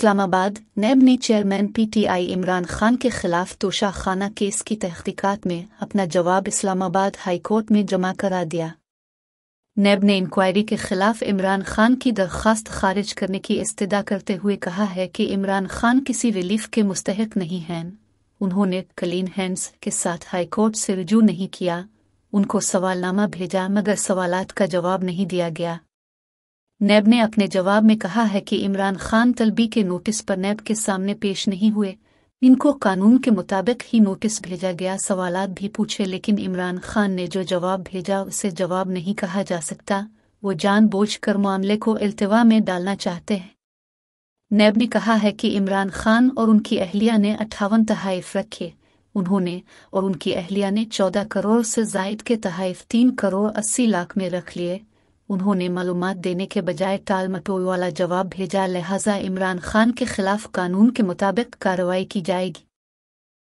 اسلام آباد نیب نے chairman P T I Imran Khan کے خلاف توشہ خانہ کیس کی تحقیقات میں اپنا جواب اسلام آباد ہائی کورٹ میں جمع کرا دیا۔ نیب نے انکوائری کے خلاف عمران خان کی درخواست خارج کرنے کی استدعا کرتے ہوئے کہا ہے کہ عمران خان کسی ریلیف کے مستحق نہیں ہیں۔ انہوں نے کلین ہینڈز کے ساتھ ہائی کورٹ سے رجوع نہیں کیا، ان کو سوال نامہ بھیجا مگر سوالات کا جواب نہیں دیا گیا۔ نیب نے اپنے جواب میں کہا ہے کہ عمران خان طلبی کے نوٹس پر نیب کے سامنے پیش نہیں ہوئے، ان کو قانون کے مطابق ہی نوٹس بھیجا گیا، سوالات بھی پوچھے، لیکن عمران خان نے جو جواب بھیجا اسے جواب نہیں کہا جا سکتا، وہ جان بوجھ کر معاملے کو التوا میں ڈالنا چاہتے ہیں۔ نیب نے کہا ہے کہ عمران خان اور ان کی اہلیہ نے 58 تحائف رکھے، انہوں نے اور ان کی اہلیہ نے 14 کروڑ سے زائد کے تحائف 3 کروڑ 80 لاکھ میں رکھ لیے۔ انہوں نے معلومات دینے کے بجائے ٹال مٹول والا جواب بھیجا، لہٰذا عمران خان کے خلاف قانون کے مطابق کارروائی کی جائے گی۔